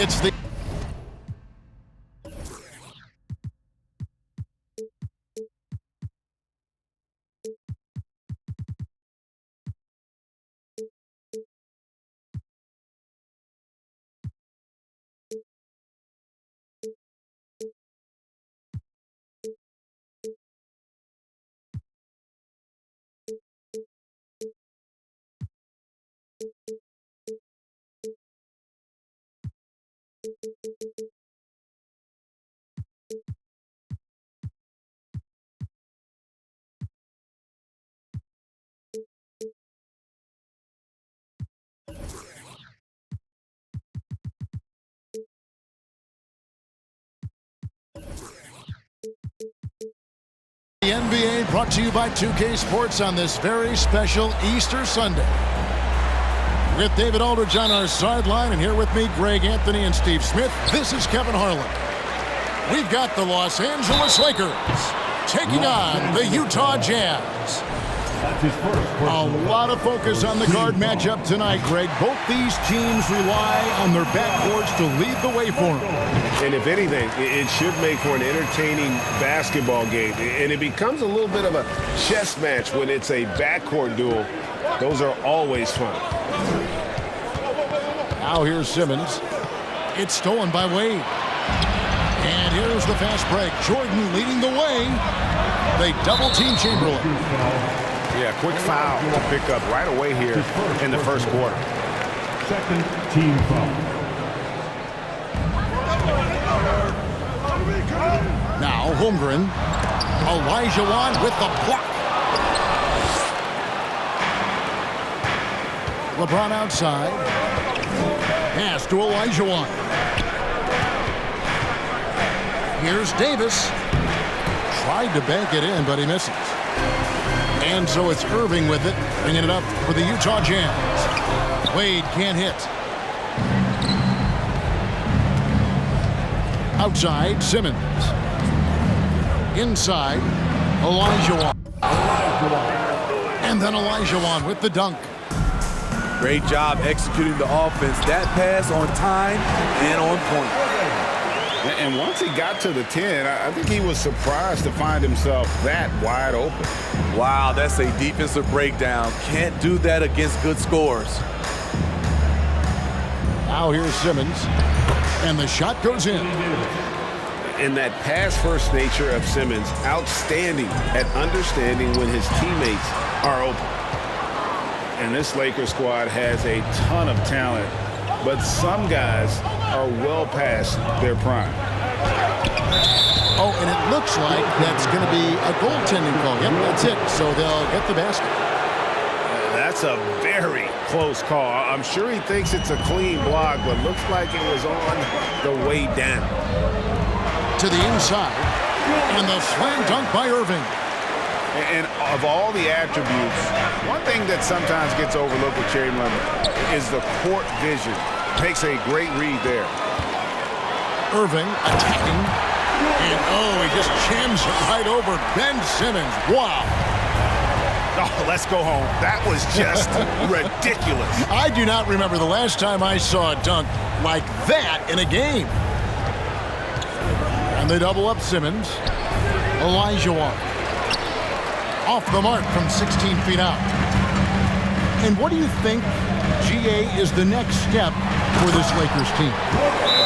It's the NBA brought to you by 2K Sports on this very special Easter Sunday. With David Aldridge on our sideline, and here with me, Greg Anthony and Steve Smith. This is Kevin Harlan. We've got the Los Angeles Lakers taking on the Utah Jazz. A lot of focus on the guard matchup tonight, Greg. Both these teams rely on their backcourts to lead the way for them. And if anything, it should make for an entertaining basketball game. And it becomes a little bit of a chess match when it's a backcourt duel. Those are always fun. Now here's Simmons. It's stolen by Wade. And here's the fast break. Jordan leading the way. They double-team Chamberlain. Yeah, quick foul to pick up right away here in the first quarter. Second team foul. Now Holmgren. Elijah Wan with the block. LeBron outside. Pass to Elijah Wan. Here's Davis. Tried to bank it in, but he misses. And so it's Irving with it, bringing it up for the Utah Jazz. Wade can't hit. Outside, Simmons. Inside, Elijah Wan. And then Elijah Wan with the dunk. Great job executing the offense. That pass on time and on point. And once he got to the 10, I think he was surprised to find himself that wide open. Wow, that's a defensive breakdown. Can't do that against good scores. Now here's Simmons. And the shot goes in. And that pass-first nature of Simmons, outstanding at understanding when his teammates are open. And this Lakers squad has a ton of talent, but some guys are well past their prime. Oh, and it looks like that's going to be a goaltending call. Yep, that's it. So they'll get the basket. That's a very close call. I'm sure he thinks it's a clean block, but looks like it was on the way down. To the inside, and the slam dunk by Irving. And of all the attributes, one thing that sometimes gets overlooked with Chamberlain is the court vision. Makes a great read there. Irving attacking. And, oh, he just jams it right over Ben Simmons. Wow. Oh, let's go home. That was just ridiculous. I do not remember the last time I saw a dunk like that in a game. And they double up Simmons. Elijah Wan. Off the mark from 16 feet out. And what do you think, GA, is the next step for this Lakers team?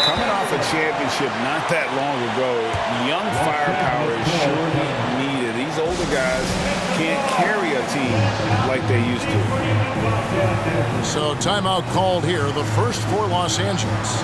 Coming off a championship not that long ago, young firepower is surely needed. These older guys can't carry a team like they used to. So timeout called here, the first for Los Angeles.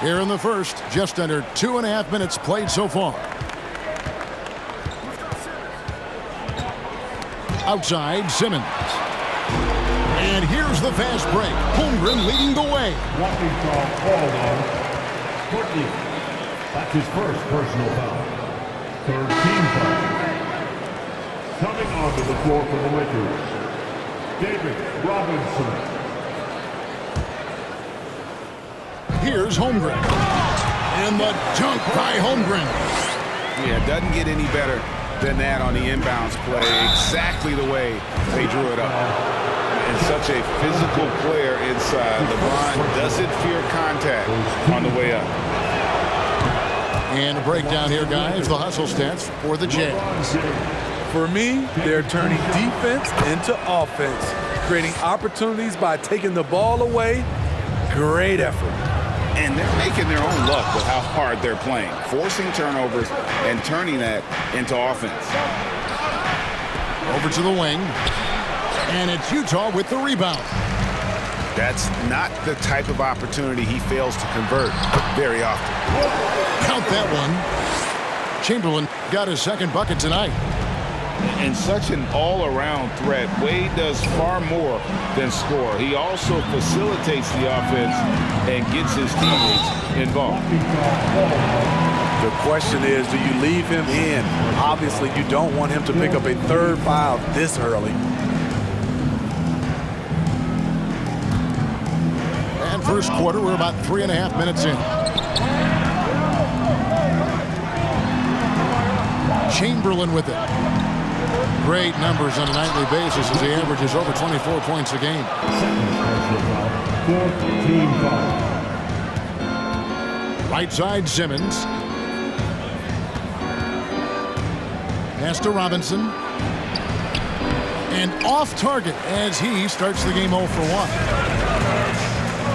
Here in the first, just under 2.5 minutes played so far. Outside, Simmons. And here's the fast break. Holmgren leading the way. Walking foul called on Courtney. That's his first personal foul. Third team foul. Coming onto the floor for the Lakers, David Robinson. Here's Holmgren. And the dunk by Holmgren. Yeah, it doesn't get any better than that on the inbounds play. Exactly the way they drew it up. And such a physical player inside. LeBron doesn't fear contact on the way up. And a breakdown here, guys. The hustle stats for the Jazz. For me, they're turning defense into offense, creating opportunities by taking the ball away. Great effort. And they're making their own luck with how hard they're playing, forcing turnovers and turning that into offense. Over to the wing. And it's Utah with the rebound. That's not the type of opportunity he fails to convert very often. Count that one. Chamberlain got his second bucket tonight. And such an all-around threat. Wade does far more than score. He also facilitates the offense and gets his teammates involved. The question is, do you leave him in? Obviously, you don't want him to pick up a third foul this early. And first quarter, we're about 3.5 minutes in. Chamberlain with it. Great numbers on a nightly basis as he averages over 24 points a game. Fourth team foul. Right side, Simmons. Pass to Robinson. And off target as he starts the game 0 for 1.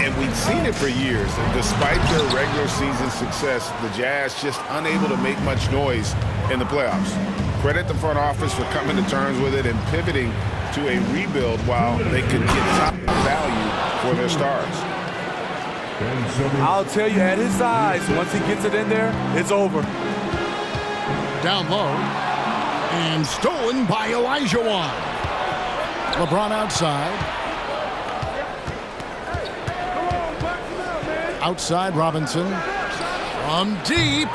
And we've seen it for years. Despite their regular season success, the Jazz just unable to make much noise in the playoffs. Credit the front office for coming to terms with it and pivoting to a rebuild while they could get top value for their stars. I'll tell you, at his size, once he gets it in there, it's over. Down low. And stolen by Elijah Wan. LeBron outside. Outside, Robinson. From deep.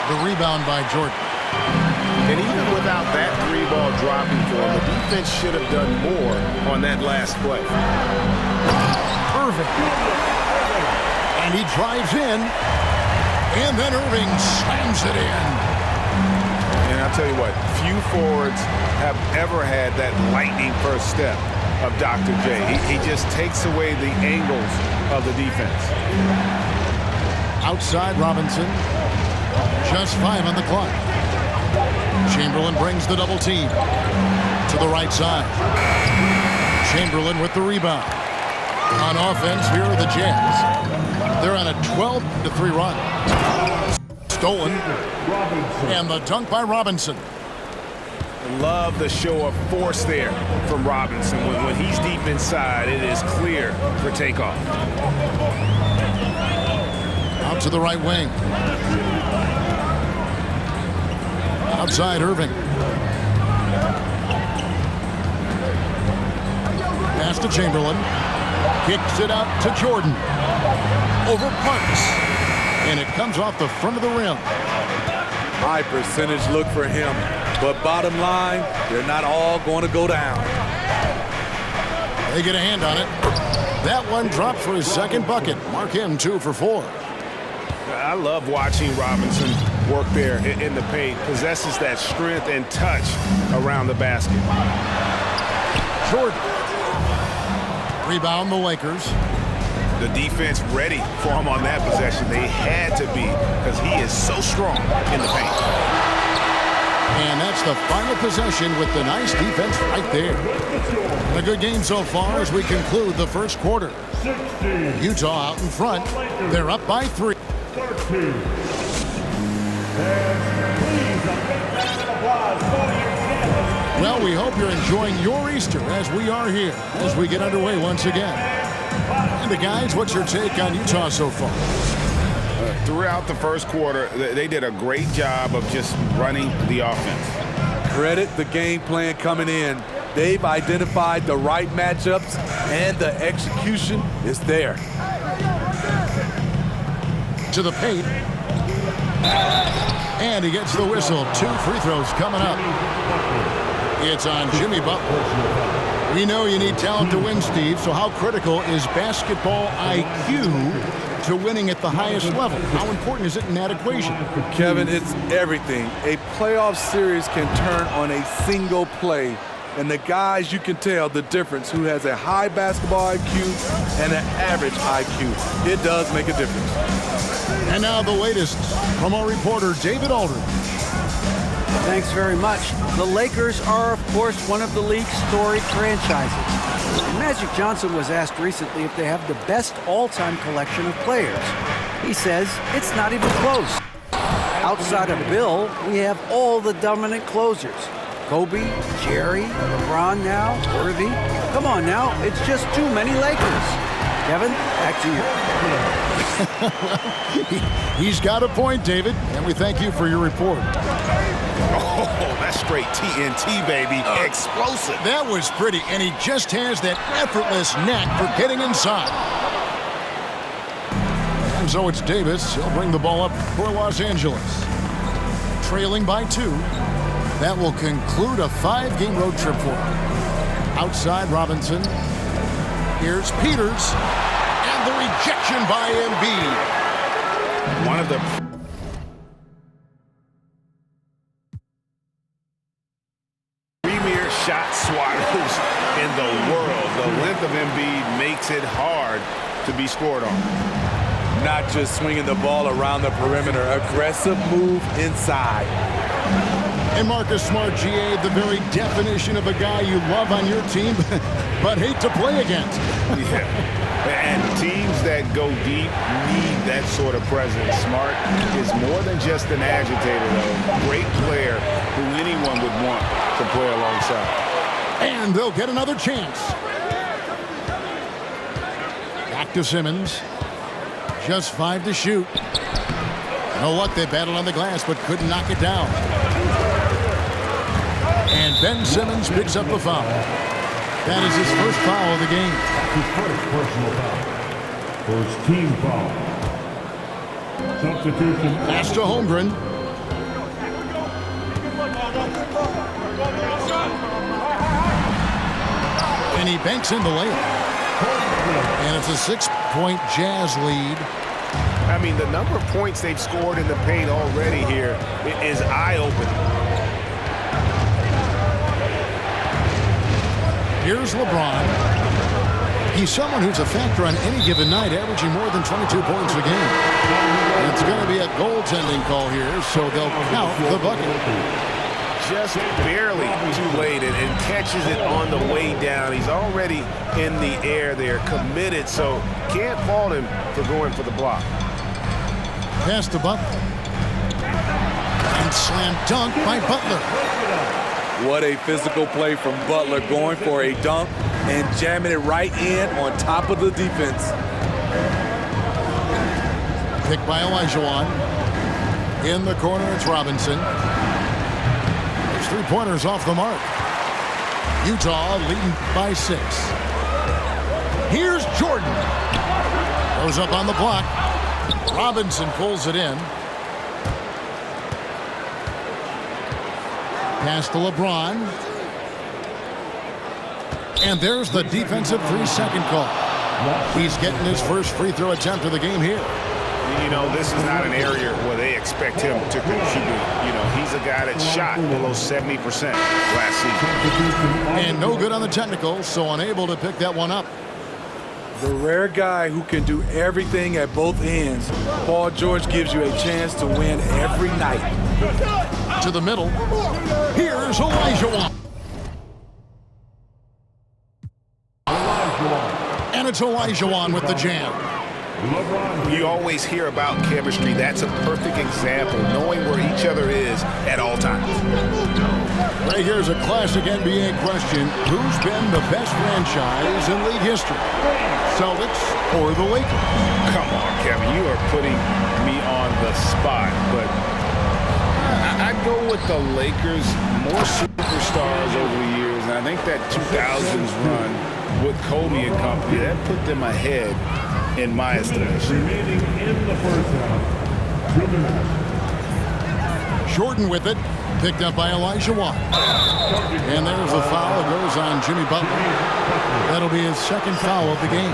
The rebound by Jordan. And even without that three-ball dropping for him, the defense should have done more on that last play. Irving. And he drives in. And then Irving slams it in. And I'll tell you what, few forwards have ever had that lightning first step of Dr. J. He just takes away the angles of the defense. Outside, Robinson. Just 5 on the clock. Chamberlain brings the double team to the right side. Chamberlain with the rebound. On offense, here are the Jazz. They're on a 12-3 run. Stolen. And the dunk by Robinson. Love the show of force there from Robinson. When he's deep inside, it is clear for takeoff. Out to the right wing. Outside, Irving. Pass to Chamberlain. Kicks it out to Jordan. Over Parks. And it comes off the front of the rim. High percentage look for him. But bottom line, they're not all going to go down. They get a hand on it. That one dropped for his second bucket. Mark him 2 for 4. I love watching Robinson work there in the paint. Possesses that strength and touch around the basket. Jordan. Rebound the Lakers. The defense ready for him on that possession. They had to be because he is so strong in the paint. And that's the final possession with the nice defense right there. A good game so far as we conclude the first quarter. Utah out in front. They're up by 3. Well, we hope you're enjoying your Easter as we are here as we get underway once again. And the guys, what's your take on Utah so far? throughout the first quarter, they did a great job of just running the offense. Credit the game plan coming in. They've identified the right matchups, and the execution is there. To the paint. And he gets the whistle. 2 free throws coming up. It's on Jimmy Butler. We know you need talent to win, Steve, so how critical is basketball IQ to winning at the highest level? How important is it in that equation? Kevin, it's everything. A playoff series can turn on a single play. And the guys, you can tell the difference who has a high basketball IQ and an average IQ. It does make a difference. And now the latest from our reporter, David Aldridge. Thanks very much. The Lakers are, of course, one of the league's storied franchises. And Magic Johnson was asked recently if they have the best all-time collection of players. He says it's not even close. Outside of Bill, we have all the dominant closers. Kobe, Jerry, LeBron now, Worthy. Come on now, it's just too many Lakers. Kevin, back to you. He's got a point, David, and we thank you for your report. Oh, that's straight TNT, baby. Explosive. That was pretty, and he just has that effortless knack for getting inside. And so it's Davis. He'll bring the ball up for Los Angeles. Trailing by 2. That will conclude a 5-game road trip for him. Outside Robinson. Here's Peters. And the rejection by Embiid. One of the premier shot swatters in the world. The length of Embiid makes it hard to be scored on. Not just swinging the ball around the perimeter. Aggressive move inside. And Marcus Smart, GA, the very definition of a guy you love on your team, but hate to play against. Yeah, and teams that go deep need that sort of presence. Smart is more than just an agitator, though. Great player who anyone would want to play alongside. And they'll get another chance. Back to Simmons. Just 5 to shoot. You know what? They battled on the glass, but couldn't knock it down. And Ben Simmons picks up a foul. That is his first foul of the game. His first personal foul. First team foul. Substitution. Pass to Holmgren. And he banks in the layup. And it's a 6-point Jazz lead. I mean, the number of points they've scored in the paint already here is eye-opening. Here's LeBron. He's someone who's a factor on any given night, averaging more than 22 points a game. And it's going to be a goaltending call here, so they'll count the bucket. Just barely too late and catches it on the way down. He's already in the air there, committed, so can't fault him for going for the block. Pass to Butler. And slam dunk by Butler. What a physical play from Butler, going for a dunk and jamming it right in on top of the defense. Picked by Olajuwon. In the corner, it's Robinson. There's 3-pointers off the mark. Utah leading by 6. Here's Jordan. Goes up on the block. Robinson pulls it in. Pass to LeBron. And there's the defensive 3-second call. He's getting his first free throw attempt of the game here. You know, this is not an area where they expect him to contribute. You know, he's a guy that shot below 70% last season. And no good on the technical, so unable to pick that one up. The rare guy who can do everything at both ends. Paul George gives you a chance to win every night. To the middle. Here's Olajuwon. And it's Olajuwon with the jam. You always hear about chemistry. That's a perfect example, knowing where each other is at all times. Right, here's a classic NBA question. Who's been the best franchise in league history? Celtics or the Lakers? Come on, Kevin. You are putting me on the spot. But I'd go with the Lakers. More superstars over the years. And I think that 2000s run with Kobe and company, that put them ahead in my estimation. Remaining in the first half. 2 minutes. Jordan with it. Picked up by Elijah Watt. And there's a foul. It goes on Jimmy Butler. That'll be his second foul of the game.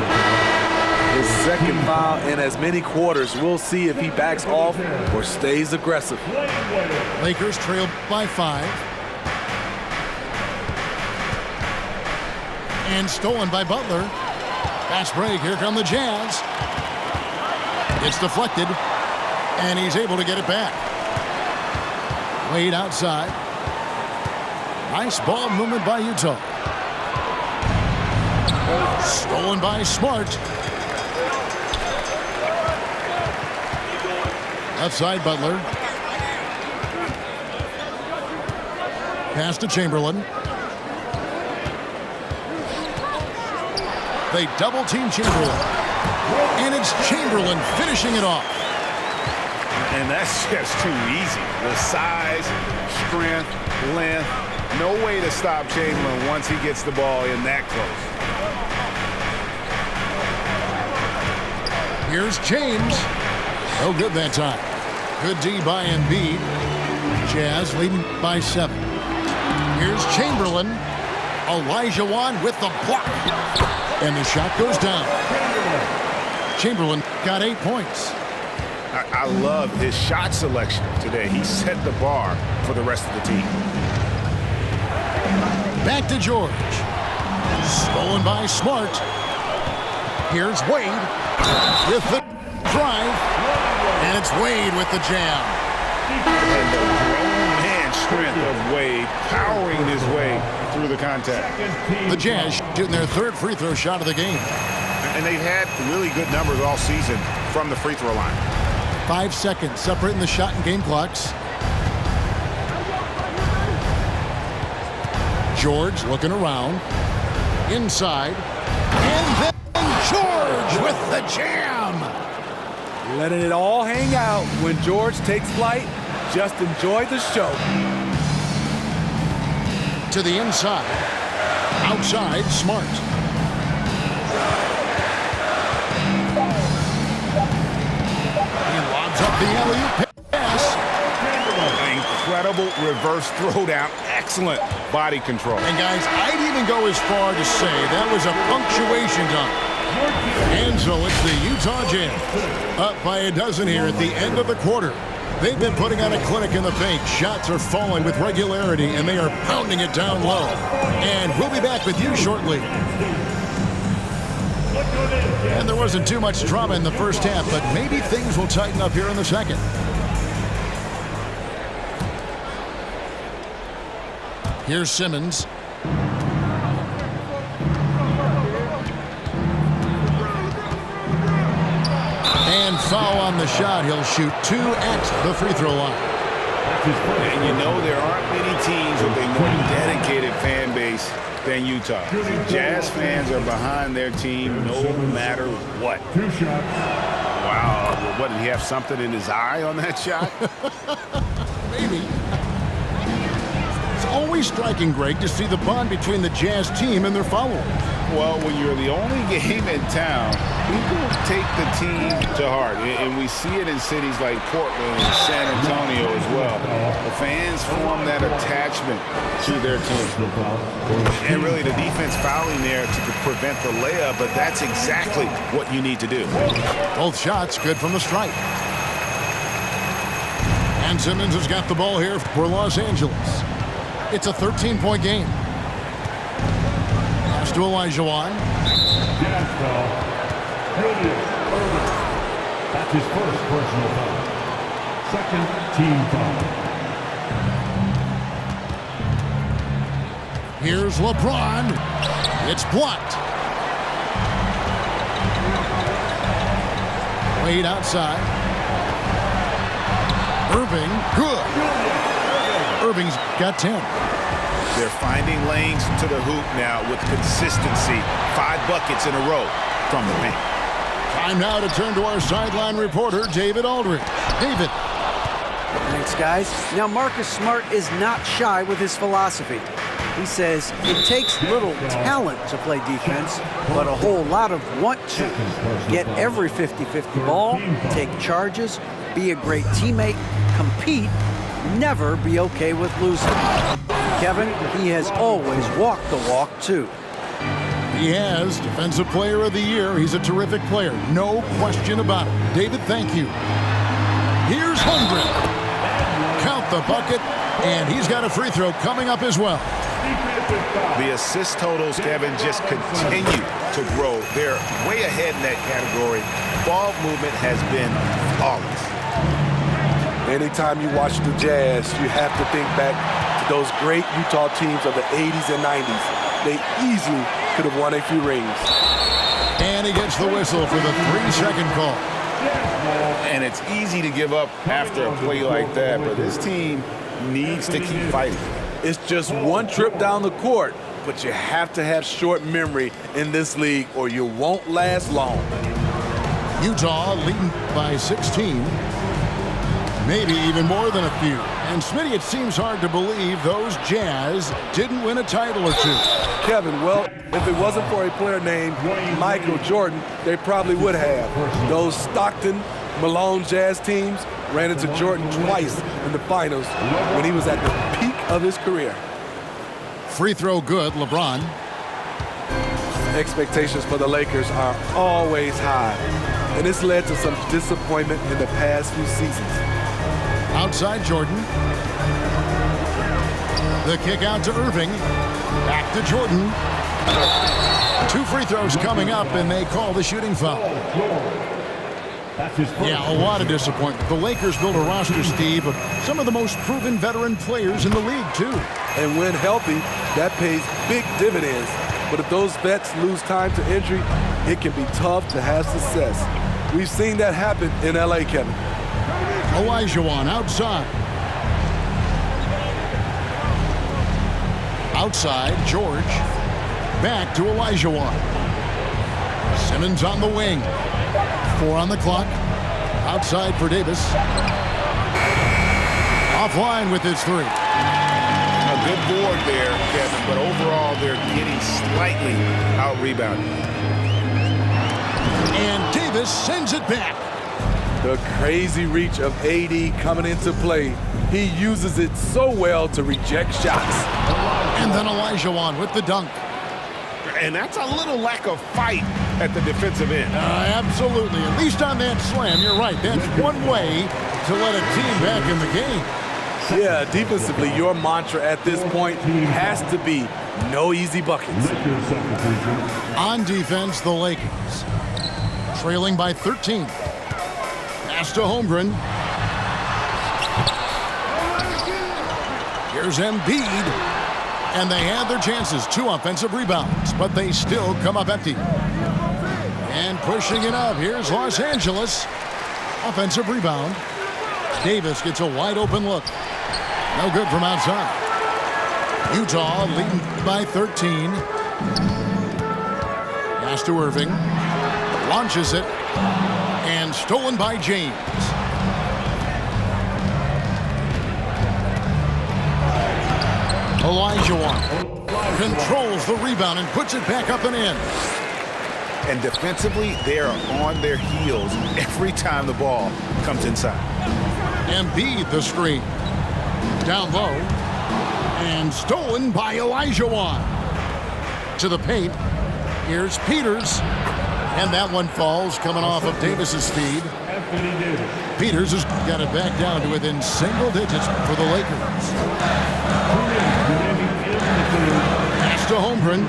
His second foul in as many quarters. We'll see if he backs off or stays aggressive. Lakers trail by 5. And stolen by Butler. Fast break. Here come the Jazz. It's deflected. And he's able to get it back. Wade outside. Nice ball movement by Utah. Stolen by Smart. Left side, Butler. Pass to Chamberlain. They double team Chamberlain. And it's Chamberlain finishing it off. And that's just too easy. The size, strength, length. No way to stop Chamberlain once he gets the ball in that close. Here's James. No good that time. Good D by Embiid. Jazz leading by 7. Here's Chamberlain. Elijah Wan with the block. And the shot goes down. Chamberlain got 8 points. I love his shot selection today. He set the bar for the rest of the team. Back to George. Stolen by Smart. Here's Wade with the drive. And it's Wade with the jam. And the grown man strength of Wade powering his way through the contact. The Jazz shooting their 3rd free throw shot of the game. And they've had really good numbers all season from the free throw line. 5 seconds separating the shot and game clocks. George looking around. Inside. And then George with the jam. Letting it all hang out when George takes flight. Just enjoy the show. To the inside. Outside, Smart. Up the alley-oop pass. Incredible reverse throwdown. Excellent body control. And guys, I'd even go as far to say that was a punctuation dunk. And so it's the Utah Jazz up by a dozen here at the end of the quarter. They've been putting on a clinic in the paint. Shots are falling with regularity, and they are pounding it down low. And we'll be back with you shortly. And there wasn't too much drama in the first half, but maybe things will tighten up here in the second. Here's Simmons. And foul on the shot. He'll shoot 2 at the free throw line. And you know there aren't many teams with a more dedicated fan base than Utah. Jazz fans are behind their team no matter what. 2 shots. Wow. What, did he have something in his eye on that shot? Maybe. It's always striking, Greg, to see the bond between the Jazz team and their followers. Well, when you're the only game in town, people take the team to heart. And we see it in cities like Portland and San Antonio as well. The fans form that attachment to their team. And really the defense fouling there to prevent the layup, but that's exactly what you need to do. Both shots good from the stripe. And Simmons has got the ball here for Los Angeles. It's a 13-point game. Pass to Elijah Wan. Jazz foul. Julius Erving. That's his first personal foul. Second team foul. Here's LeBron. It's blocked. Wade outside. Irving, good. Irving's got 10. They're finding lanes to the hoop now with consistency. 5 buckets in a row from the paint. Time now to turn to our sideline reporter, David Aldridge. David. Thanks, guys. Now, Marcus Smart is not shy with his philosophy. He says it takes little talent to play defense, but a whole lot of want to. Get every 50-50 ball, take charges, be a great teammate, compete, never be okay with losing. Kevin, he has always walked the walk, too. He has Defensive Player of the Year. He's a terrific player. No question about it. David, thank you. Here's Holmgren. Count the bucket, and he's got a free throw coming up as well. The assist totals, Kevin, just continue to grow. They're way ahead in that category. Ball movement has been flawless. Anytime you watch the Jazz, you have to think back to those great Utah teams of the 80s and 90s. They easily could have won a few rings. And he gets the whistle for the 3-second call. And it's easy to give up after a play like that, but this team needs to keep fighting. It's just one trip down the court, but you have to have short memory in this league or you won't last long. Utah leading by 16. Maybe even more than a few. And Smitty, it seems hard to believe those Jazz didn't win a title or two. Kevin, well, if it wasn't for a player named Michael Jordan, they probably would have. Those Stockton, Malone Jazz teams ran into Jordan twice in the finals when he was at the peak of his career. Free throw good, LeBron. Expectations for the Lakers are always high, and this led to some disappointment in the past few seasons. Outside Jordan. The kick out to Irving. Back to Jordan. 2 free throws coming up, and they call the shooting foul. Yeah, a lot of disappointment. The Lakers built a roster, Steve, of some of the most proven veteran players in the league, too. And when healthy, that pays big dividends. But if those vets lose time to injury, it can be tough to have success. We've seen that happen in L.A., Kevin. Olajuwon outside. Outside, George. Back to Olajuwon. Simmons on the wing. 4 on the clock. Outside for Davis. Offline with his 3. A good board there, Kevin, but overall they're getting slightly out-rebounded. And Davis sends it back. The crazy reach of AD coming into play. He uses it so well to reject shots. And then Olajuwon with the dunk. And that's a little lack of fight at the defensive end. Absolutely. At least on that slam, you're right. That's one way to let a team back in the game. Yeah, defensively, your mantra at this point has to be no easy buckets. On defense, the Lakers trailing by 13. Pass to Holmgren. Here's Embiid. And they had their chances. 2 offensive rebounds, but they still come up empty. And pushing it up, here's Los Angeles. Offensive rebound. Davis gets a wide open look. No good from outside. Utah leading by 13. Pass to Irving. Launches it. And stolen by James. Olajuwon controls the rebound and puts it back up and in. And defensively, they are on their heels every time the ball comes inside. Embiid the screen. Down low. And stolen by Olajuwon. To the paint. Here's Peters. And that one falls coming off of Davis's feed. Peters has got it back down to within single digits for the Lakers. Pass to Holmgren.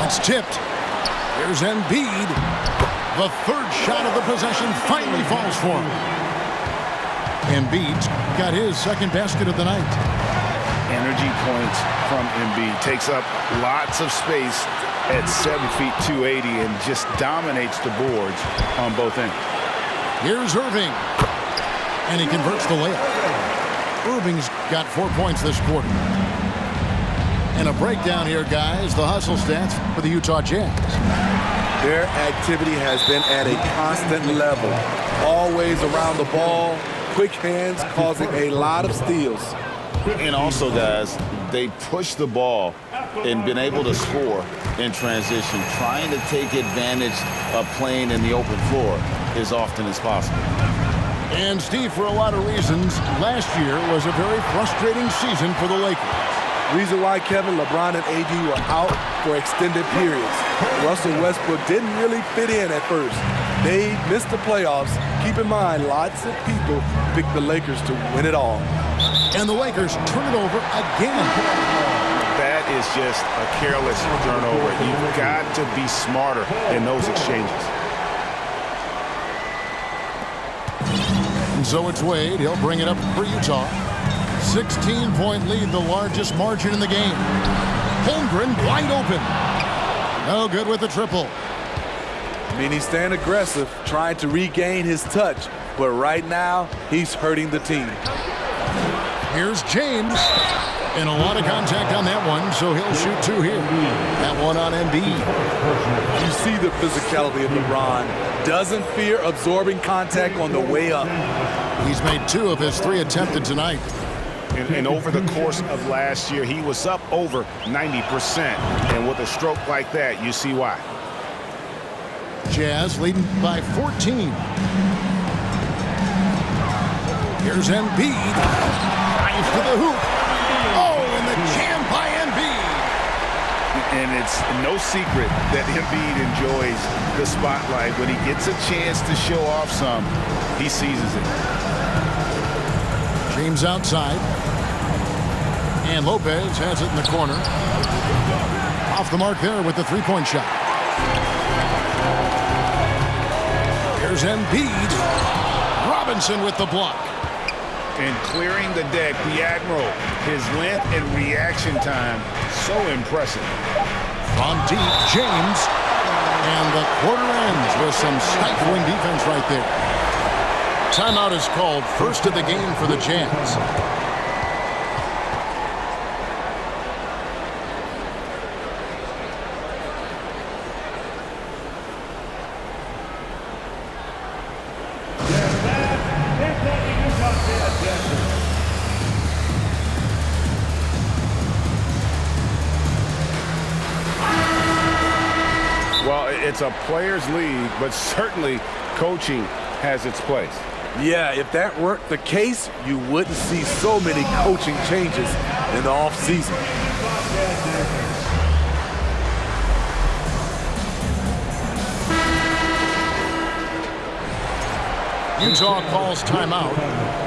That's tipped. Here's Embiid. The 3rd shot of the possession finally falls for him. Embiid's got his 2nd basket of the night. Energy points from Embiid. Takes up lots of space at 7 feet 280 and just dominates the boards on both ends. Here's Irving. And he converts the layup. Irving's got 4 points this quarter. And a breakdown here, guys. The hustle stats for the Utah Jazz. Their activity has been at a constant level. Always around the ball, quick hands causing a lot of steals. And also, guys, they push the ball and been able to score in transition, trying to take advantage of playing in the open floor as often as possible. And, Steve, for a lot of reasons, last year was a very frustrating season for the Lakers. Reason why, Kevin, LeBron and AD were out for extended periods. Russell Westbrook didn't really fit in at first. They missed the playoffs. Keep in mind, lots of people picked the Lakers to win it all. And the Lakers turn it over again. That is just a careless turnover. You've got to be smarter in those exchanges. And so it's Wade. He'll bring it up for Utah. 16-point lead, the largest margin in the game. Holmgren wide open. No good with the triple. I mean, he's staying aggressive, trying to regain his touch. But right now, he's hurting the team. Here's James. And a lot of contact on that one, so he'll shoot 2 here. That one on Embiid. You see the physicality of LeBron. Doesn't fear absorbing contact on the way up. He's made 2 of his 3 attempted tonight. And over the course of last year, he was up over 90%. And with a stroke like that, you see why. Jazz leading by 14. Here's Embiid. Drives to the hoop. Oh, and the jam by Embiid. And it's no secret that Embiid enjoys the spotlight. When he gets a chance to show off some, he seizes it. James outside. And Lopez has it in the corner. Off the mark there with the 3-point shot. Here's Embiid. Robinson with the block. And clearing the deck, the Admiral. His length and reaction time, so impressive. From deep, James. And the quarter ends with some stifling defense right there. Timeout is called, first of the game for the Jazz. Well, it's a players' league, but certainly coaching has its place. Yeah, if that weren't the case, you wouldn't see so many coaching changes in the offseason. Utah calls timeout.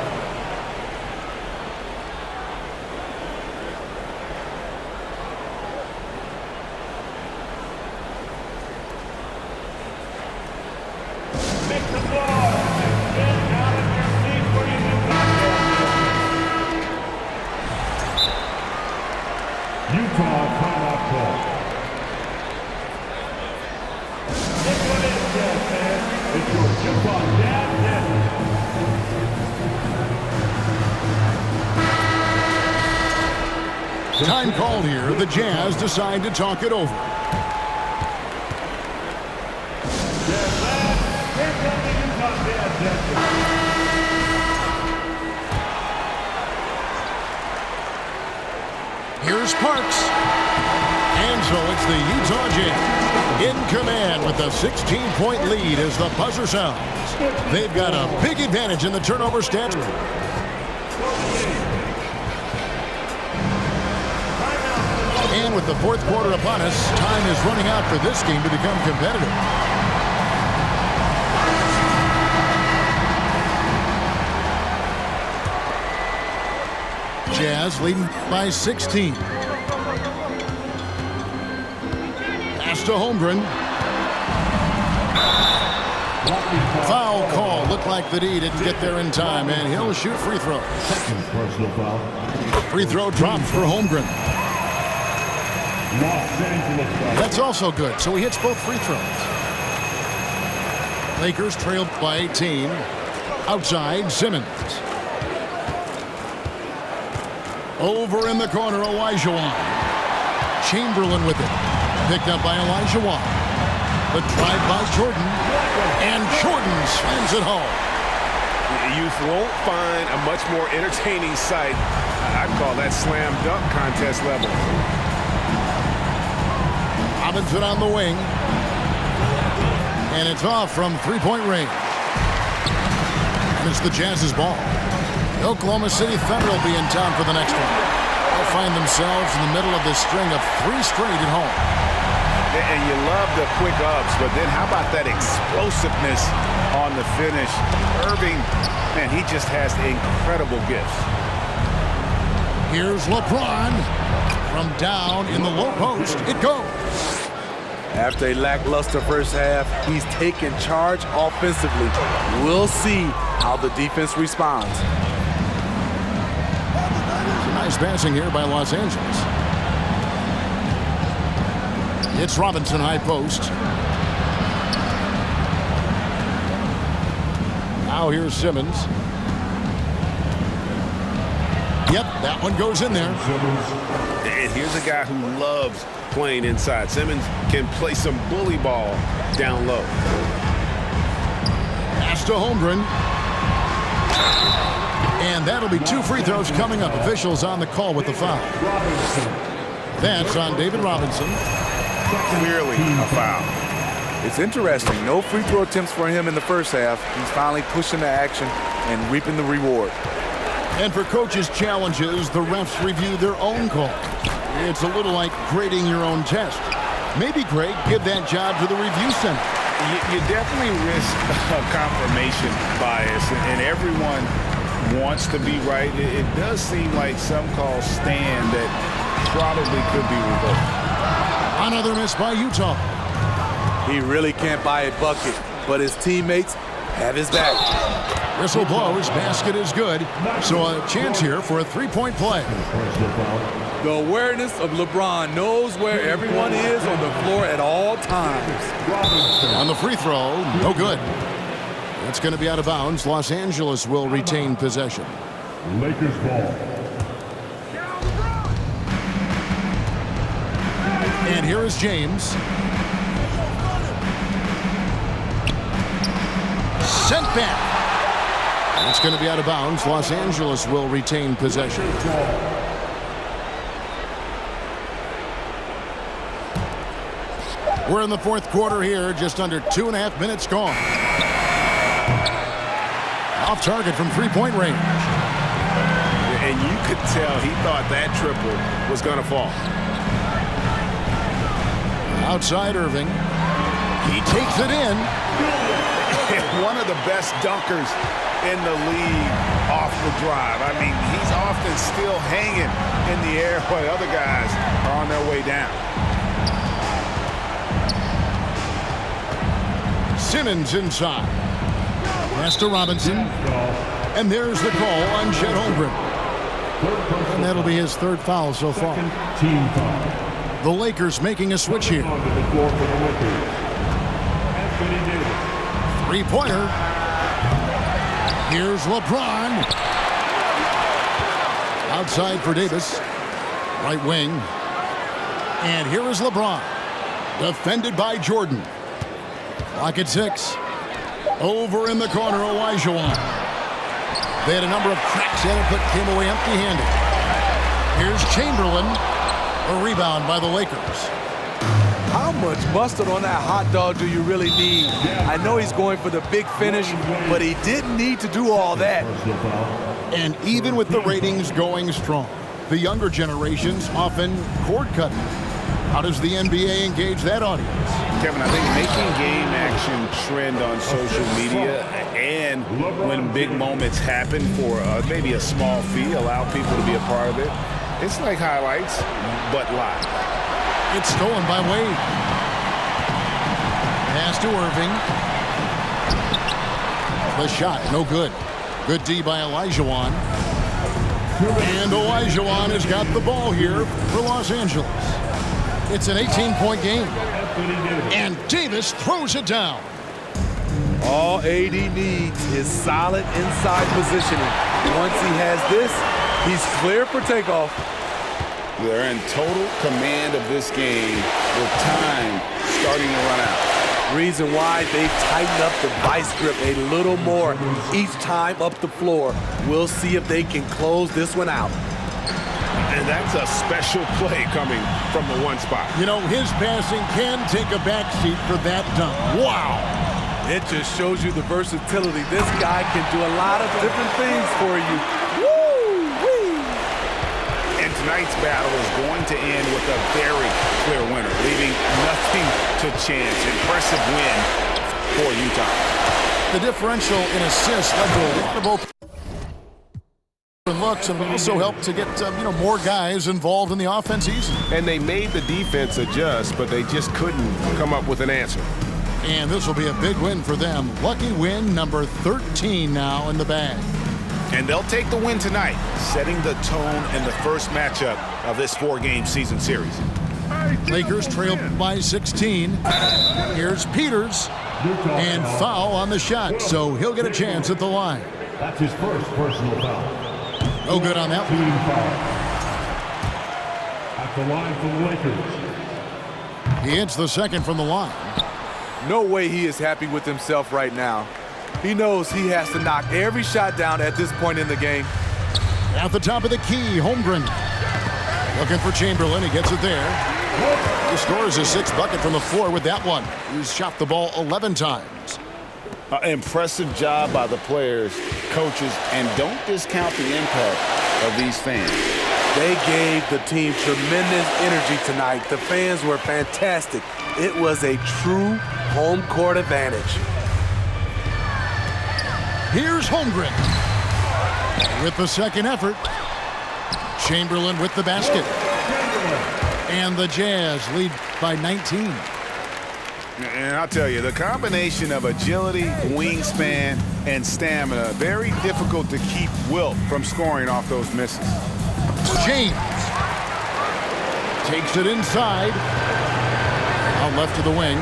Time called here. The Jazz decide to talk it over. Here's Parks. And so it's the Utah Jazz in command with a 16-point lead as the buzzer sounds. They've got a big advantage in the turnover stats. And with the fourth quarter upon us, time is running out for this game to become competitive. Jazz leading by 16. Pass to Holmgren. Foul call. Looked like the D didn't get there in time, and he'll shoot free throw. Second personal foul. Free throw dropped for Holmgren. Los Angeles foul. That's also good, so he hits both free throws. Lakers trailed by 18. Outside, Simmons. Over in the corner, Olajuwon. Chamberlain with it. Picked up by Olajuwon. The drive by Jordan. And Jordan slams it home. You won't find a much more entertaining sight. I'd call that slam dunk contest level. Robinson on the wing. And it's off from three-point range. And it's the Jazz's ball. The Oklahoma City Thunder will be in town for the next one. They'll find themselves in the middle of this string of 3 straight at home. And you love the quick ups, but then how about that explosiveness on the finish? Irving, man, he just has incredible gifts. Here's LeBron. From down in the low post, it goes. After a lackluster first half, he's taken charge offensively. We'll see how the defense responds. Nice passing here by Los Angeles. It's Robinson high post. Now here's Simmons. Yep, that one goes in there. And here's a guy who loves playing inside. Simmons can play some bully ball down low. Pass to Holmgren. And that'll be 2 free throws coming up. Officials on the call with the foul. That's on David Robinson. Clearly a foul. It's interesting. No free throw attempts for him in the first half. He's finally pushing the action and reaping the reward. And for coaches' challenges, the refs review their own call. It's a little like grading your own test. Maybe, Greg, give that job to the review center. You definitely risk a confirmation bias, and everyone wants to be right. It does seem like some calls stand that probably could be revoked. Another miss by Utah. He really can't buy a bucket, but his teammates have his back. Whistle blows, basket is good. So a chance here for a 3-point play. The awareness of LeBron knows where everyone is on the floor at all times. On the free throw, no good. It's going to be out of bounds. Los Angeles will retain possession. Lakers ball. And here is James. Sent back. It's going to be out of bounds. Los Angeles will retain possession. We're in the fourth quarter here, just under 2.5 minutes gone. Off target from 3-point range. And you could tell he thought that triple was going to fall. Outside Irving. He takes it in. One of the best dunkers in the league off the drive. I mean, he's often still hanging in the air while other guys are on their way down. Simmons inside. Pass to Robinson. And there's the call on Chet Holmgren. And that'll be his 3rd foul so far. Team foul. The Lakers making a switch here. Onto the floor for the Lakers. Anthony Davis. 3-pointer. Here's LeBron. Outside for Davis. Right wing. And here is LeBron. Defended by Jordan. Clock at 6. Over in the corner, Olajuwon. They had a number of cracks in it, but came away empty-handed. Here's Chamberlain. A rebound by the Lakers. How much mustard on that hot dog do you really need? I know he's going for the big finish, but he didn't need to do all that. And even with the ratings going strong, the younger generations often cord-cutting. How does the NBA engage that audience? Kevin, I think making game action trend on social media and when big moments happen for maybe a small fee, allow people to be a part of it. It's like highlights, but live. It's stolen by Wade. Pass to Irving. The shot, no good. Good D by Olajuwon. And Olajuwon has got the ball here for Los Angeles. It's an 18-point game. And Davis throws it down. All AD needs is solid inside positioning. Once he has this, he's clear for takeoff. They're in total command of this game with time starting to run out. Reason why they've tightened up the vice grip a little more each time up the floor. We'll see if they can close this one out. And that's a special play coming from the one spot. You know, his passing can take a backseat for that dunk. Wow. It just shows you the versatility. This guy can do a lot of different things for you. Woo-wee! And tonight's battle is going to end with a very clear winner, leaving nothing to chance. Impressive win for Utah. The differential in assists led to a lot of open looks and also helped to get more guys involved in the offense easily. And they made the defense adjust, but they just couldn't come up with an answer. And this will be a big win for them. Lucky win number 13 now in the bag. And they'll take the win tonight, setting the tone in the first matchup of this 4-game season series. Lakers trail by 16. Here's Peters. And foul on the shot, so he'll get a chance at the line. That's his first personal foul. No good on that one. Team foul. At the line for the Lakers. He hits the second from the line. No way he is happy with himself right now. He knows he has to knock every shot down at this point in the game. At the top of the key, Holmgren. Looking for Chamberlain, he gets it there. He scores his 6th bucket from the floor with that one. He's shot the ball 11 times. Impressive job by the players, coaches, and don't discount the impact of these fans. They gave the team tremendous energy tonight. The fans were fantastic. It was a true home court advantage. Here's Holmgren with the second effort. Chamberlain with the basket. And the Jazz lead by 19. And I'll tell you, the combination of agility, wingspan, and stamina, very difficult to keep Wilt from scoring off those misses. James takes it inside. Out left to the wing.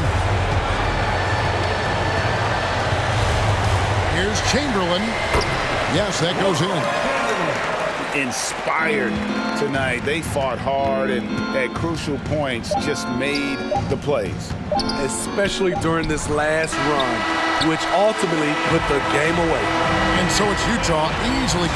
Here's Chamberlain. Yes, that goes in. Inspired tonight. They fought hard and at crucial points just made the plays. Especially during this last run, which ultimately put the game away. And so it's Utah easily